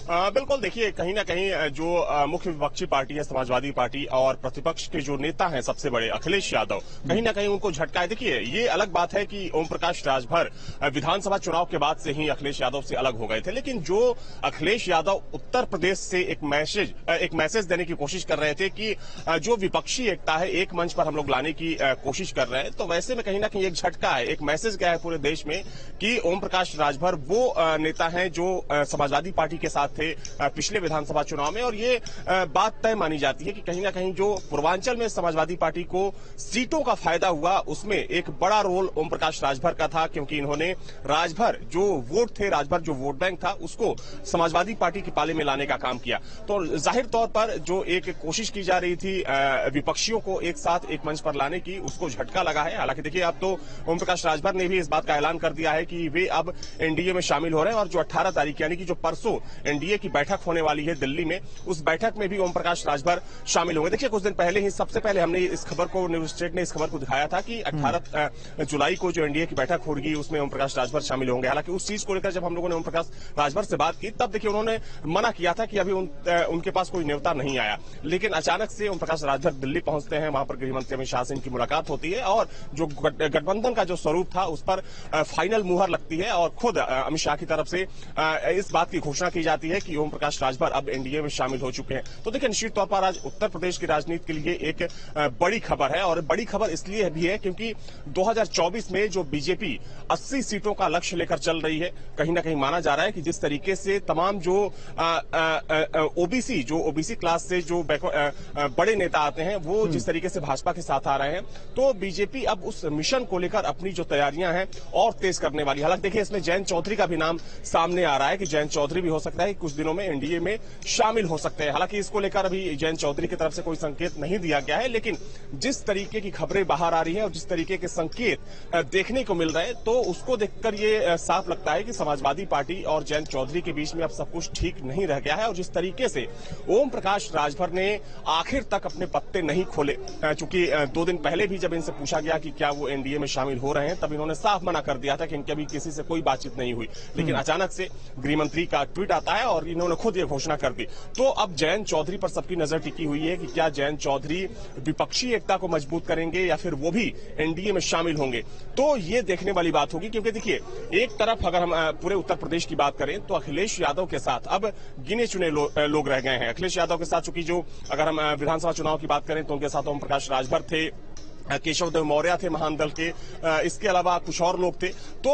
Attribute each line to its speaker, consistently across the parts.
Speaker 1: बिल्कुल देखिए, कहीं ना कहीं जो मुख्य विपक्षी पार्टी है समाजवादी पार्टी और प्रतिपक्ष के जो नेता हैं सबसे बड़े अखिलेश यादव, कहीं ना कहीं उनको झटका है। देखिए, ये अलग बात है कि ओम प्रकाश राजभर विधानसभा चुनाव के बाद से ही अखिलेश यादव से अलग हो गए थे, लेकिन जो अखिलेश यादव उत्तर प्रदेश से एक मैसेज देने की कोशिश कर रहे थे कि जो विपक्षी एकता है एक मंच पर हम लोग लाने की कोशिश कर रहे हैं, तो वैसे में कहीं ना कहीं एक झटका है, एक मैसेज गया है पूरे देश में कि ओम प्रकाश राजभर वो नेता हैं जो समाजवादी पार्टी के साथ थे पिछले विधानसभा चुनाव में। और ये बात तय मानी जाती है कि कहीं ना कहीं जो पूर्वांचल में समाजवादी पार्टी को सीटों का फायदा हुआ, उसमें एक बड़ा रोल ओम प्रकाश राजभर का था, क्योंकि इन्होंने राजभर जो वोट बैंक था उसको समाजवादी पार्टी के पाले में लाने का काम किया। तो जाहिर तौर पर जो एक कोशिश की जा रही थी विपक्षियों को एक साथ एक मंच पर लाने की, उसको झटका लगा है। हालांकि देखिए, अब तो ओम प्रकाश राजभर ने भी इस बात का ऐलान कर दिया है कि वे अब एनडीए में शामिल हो रहे हैं और जो 18 तारीख यानी कि जो परसों एनडीए की बैठक होने वाली है दिल्ली में, उस बैठक में भी ओम प्रकाश राजभर शामिल होंगे। देखिए, कुछ दिन पहले ही सबसे पहले हमने इस खबर को, न्यूज स्टेट ने इस खबर को दिखाया था कि 18 जुलाई को जो एनडीए की बैठक होगी उसमें ओम प्रकाश राजभर शामिल होंगे। हालांकि उस चीज को लेकर जब हम लोगों ने ओम प्रकाश राजभर से बात की, तब देखिए उन्होंने मना किया था कि अभी उनके पास कोई न्योता नहीं आया। लेकिन अचानक से ओम प्रकाश राजभर दिल्ली पहुंचते हैं, वहां पर गृह मंत्री अमित शाह से इनकी मुलाकात होती है और जो गठबंधन का जो स्वरूप था उस पर फाइनल मुहर लगती है और खुद अमित शाह की तरफ से इस बात की घोषणा की जाती है कि ओम प्रकाश राजभर अब एनडीए में शामिल हो चुके हैं। तो देखिए, निश्चित तौर पर आज उत्तर प्रदेश की राजनीति के लिए एक बड़ी खबर है, और बड़ी खबर इसलिए भी है क्योंकि 2024 में जो बीजेपी 80 सीटों का लक्ष्य लेकर चल रही है, कहीं ना कहीं माना जा रहा है कि जिस तरीके से तमाम जो ओबीसी क्लास से जो बड़े नेता आते हैं वो जिस तरीके से भाजपा के साथ आ रहे हैं, तो बीजेपी अब उस मिशन को लेकर अपनी जो तैयारियां हैं और तेज करने वाली है। हालांकि देखिए, इसमें जयंत चौधरी का भी नाम सामने आ रहा है कि जयंत चौधरी भी हो सकता है कुछ दिनों में एनडीए में शामिल हो सकते हैं। हालांकि इसको लेकर अभी जयंत चौधरी की तरफ से कोई संकेत नहीं दिया गया है, लेकिन जिस तरीके की खबरें बाहर आ रही हैं और जिस तरीके के संकेत देखने को मिल रहे हैं, तो उसको देखकर ये साफ लगता है कि समाजवादी पार्टी और जयंत चौधरी के बीच में अब सब कुछ ठीक नहीं रह गया है। और जिस तरीके से ओम प्रकाश राजभर ने आखिर तक अपने पत्ते नहीं खोले, चूंकि 2 दिन पहले भी जब इनसे पूछा गया कि क्या वो एनडीए में शामिल हो रहे हैं, तब इन्होंने साफ मना कर दिया था कि इनके अभी किसी से कोई बातचीत नहीं हुई। लेकिन अचानक से गृह मंत्री का ट्वीट आता है और इन्होंने खुद ये घोषणा कर दी। तो अब जयंत चौधरी पर सबकी नजर टिकी हुई है कि क्या जयंत चौधरी विपक्षी एकता को मजबूत करेंगे या फिर वो भी एनडीए में शामिल होंगे। तो ये देखने वाली बात होगी, क्योंकि देखिए, एक तरफ अगर हम पूरे उत्तर प्रदेश की बात करें तो अखिलेश यादव के साथ अब गिने चुने लोग रह गए हैं। अखिलेश यादव के साथ चूंकि जो अगर हम विधानसभा चुनाव की बात करें तो उनके साथ ओम प्रकाश राजभर थे, केशव देव मौर्य थे महान दल के, इसके अलावा कुछ और लोग थे। तो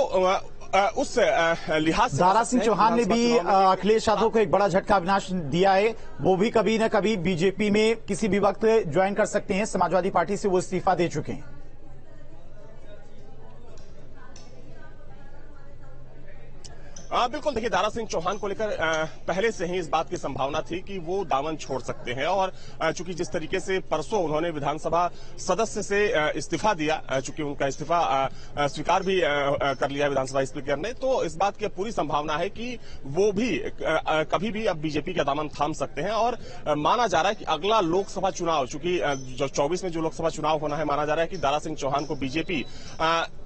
Speaker 1: उस लिहाज से
Speaker 2: दारा सिंह चौहान ने भी अखिलेश यादव को एक बड़ा झटका अविनाश दिया है। वो भी कभी न कभी बीजेपी में किसी भी वक्त ज्वाइन कर सकते हैं। समाजवादी पार्टी से वो इस्तीफा दे चुके हैं।
Speaker 1: बिल्कुल देखिए, दारा सिंह चौहान को लेकर पहले से ही इस बात की संभावना थी कि वो दामन छोड़ सकते हैं। और चूंकि जिस तरीके से परसों उन्होंने विधानसभा सदस्य से इस्तीफा दिया, चूंकि उनका इस्तीफा स्वीकार भी कर लिया विधानसभा स्पीकर ने, तो इस बात की पूरी संभावना है कि वो भी कभी भी अब बीजेपी का दामन थाम सकते हैं। और माना जा रहा है कि अगला लोकसभा चुनाव, चूंकि 24 में जो लोकसभा चुनाव होना है, माना जा रहा है कि दारा सिंह चौहान को बीजेपी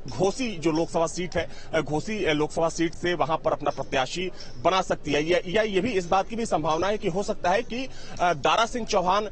Speaker 1: घोसी जो लोकसभा सीट है, घोसी लोकसभा सीट से वहां पर अपना प्रत्याशी बना सकती है। या ये भी इस बात की भी संभावना है कि हो सकता है कि दारा सिंह चौहान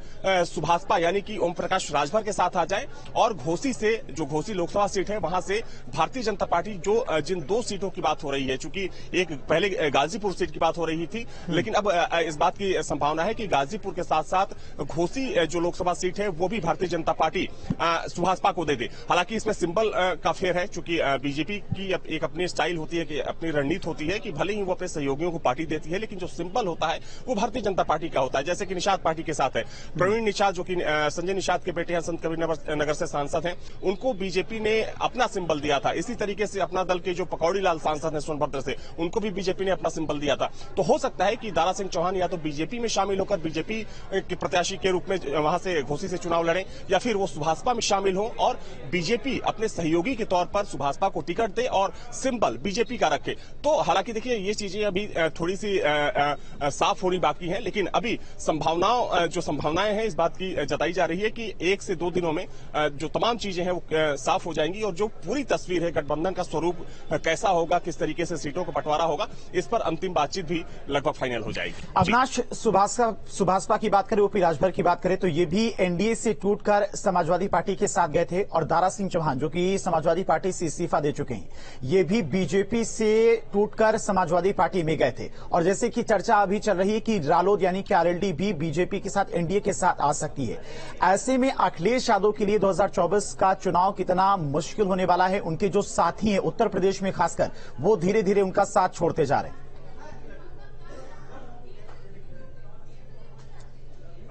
Speaker 1: सुभाषपा यानी कि ओम प्रकाश राजभर के साथ आ जाए और घोसी से, जो घोसी लोकसभा सीट है, वहां से भारतीय जनता पार्टी जो जिन 2 सीटों की बात हो रही है, चूंकि एक पहले गाजीपुर सीट की बात हो रही थी, लेकिन अब इस बात की संभावना है कि गाजीपुर के साथ साथ घोसी जो लोकसभा सीट है वो भी भारतीय जनता पार्टी सुभाषपा को दे दे। हालांकि इसमें सिंबल का फेर है, चूंकि बीजेपी की एक अपनी स्टाइल होती है, कि अपनी रणनीति होती है कि भले ही वो अपने सहयोगियों को पार्टी देती है, लेकिन जो सिंबल होता है वो भारतीय जनता पार्टी का होता है। जैसे कि निषाद पार्टी के साथ है, प्रवीण निषाद जो कि संजय निषाद के बेटे हैं, संत कबीर नगर से सांसद हैं, उनको बीजेपी ने अपना सिंबल दिया था। इसी तरीके से अपना दल के जो पकौड़ी लाल सांसद हैं सोनभद्र से, उनको भी बीजेपी ने अपना सिंबल दिया था। तो हो सकता है कि दारा सिंह चौहान या तो बीजेपी में शामिल होकर बीजेपी के प्रत्याशी के रूप में वहां से घोसी से चुनाव लड़े, या फिर वो सुभाषपा में शामिल हो और बीजेपी अपने सहयोगी के तौर पर सुभाषपा को टिकट दे और सिंबल बीजेपी का रखे। तो हालांकि देखिए ये चीजें अभी थोड़ी सी साफ होनी बाकी है, लेकिन अभी जो संभावनाएं हैं इस बात की जताई जा रही है कि 1 से 2 दिनों में जो तमाम चीजें हैं वो साफ हो जाएंगी और जो पूरी तस्वीर है गठबंधन का स्वरूप कैसा होगा, किस तरीके से सीटों का बंटवारा होगा, इस पर अंतिम बातचीत भी लगभग फाइनल हो जाएगी।
Speaker 2: अविनाश, सुभाषपा की बात करें, ओपी राजभर की बात करें तो ये भी एनडीए से टूटकर समाजवादी पार्टी के साथ गए थे और दारा सिंह चौहान जो कि समाजवादी पार्टी से इस्तीफा दे चुके हैं, ये भी बीजेपी से टूटकर समाजवादी पार्टी में गए थे। और जैसे कि चर्चा अभी चल रही है कि रालोद यानी कि आरएलडी भी बीजेपी के साथ एनडीए के साथ आ सकती है। ऐसे में अखिलेश यादव के लिए 2024 का चुनाव कितना मुश्किल होने वाला है? उनके जो साथी हैं उत्तर प्रदेश में खासकर, वो धीरे धीरे उनका साथ छोड़ते जा रहे हैं।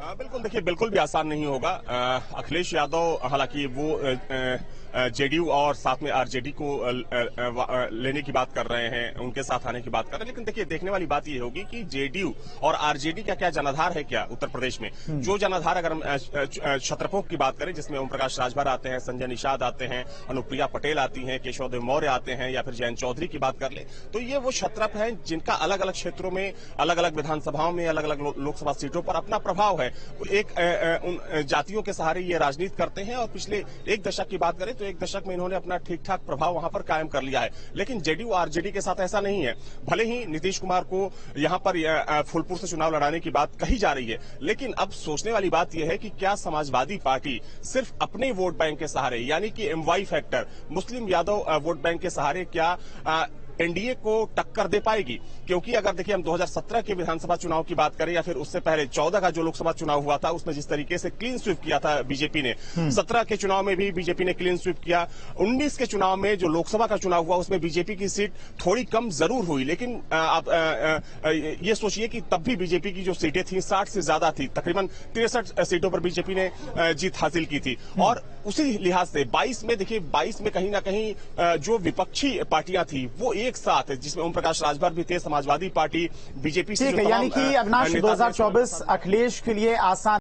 Speaker 1: बिल्कुल, देखिए बिल्कुल भी आसान नहीं होगा। अखिलेश यादव हालांकि वो जेडीयू और साथ में आरजेडी को लेने की बात कर रहे हैं, उनके साथ आने की बात कर रहे हैं, लेकिन देखिए देखने वाली बात ये होगी कि जेडीयू और आरजेडी का क्या जनाधार है क्या उत्तर प्रदेश में। जो जनाधार अगर हम छत्रपों की बात करें जिसमें ओम प्रकाश राजभर आते हैं, संजय निषाद आते हैं, अनुप्रिया पटेल आती हैं, केशव देव मौर्य आते हैं या फिर जयंत चौधरी की बात कर ले, तो ये वो छत्रप हैं जिनका अलग अलग क्षेत्रों में, अलग अलग विधानसभाओं में, अलग अलग लोकसभा सीटों पर अपना प्रभाव है। उन जातियों के सहारे ये राजनीति करते हैं और पिछले एक दशक की बात करें तो एक दशक में इन्होंने अपना ठीक ठाक प्रभाव वहां पर कायम कर लिया है। लेकिन जेडीयू आरजेडी के साथ ऐसा नहीं है। भले ही नीतीश कुमार को यहां पर फूलपुर से चुनाव लड़ाने की बात कही जा रही है, लेकिन अब सोचने वाली बात यह है कि क्या समाजवादी पार्टी सिर्फ अपने वोट बैंक के सहारे यानी कि MY factor, Muslim Yadav vote bank के सहारे क्या एनडीए को टक्कर दे पाएगी? क्योंकि अगर देखिए हम 2017 के विधानसभा चुनाव की बात करें या फिर उससे पहले 14 का जो लोकसभा चुनाव हुआ था उसमें जिस तरीके से क्लीन स्वीप किया था बीजेपी ने, 17 के चुनाव में भी बीजेपी ने क्लीन स्वीप किया, 19 के चुनाव में जो लोकसभा का चुनाव हुआ उसमें बीजेपी की सीट थोड़ी कम जरूर हुई, लेकिन आप ये सोचिए कि तब भी बीजेपी की जो सीटें थी 60 से ज्यादा थी, तकरीबन 63 सीटों पर बीजेपी ने जीत हासिल की थी। और उसी लिहाज से 22 में देखिए 22 में कहीं ना कहीं जो विपक्षी पार्टियां थी वो एक साथ, जिसमें ओम प्रकाश राजभर भी थे, समाजवादी पार्टी, बीजेपी से,
Speaker 2: यानी कि अविनाश 2024 अखिलेश के लिए आसान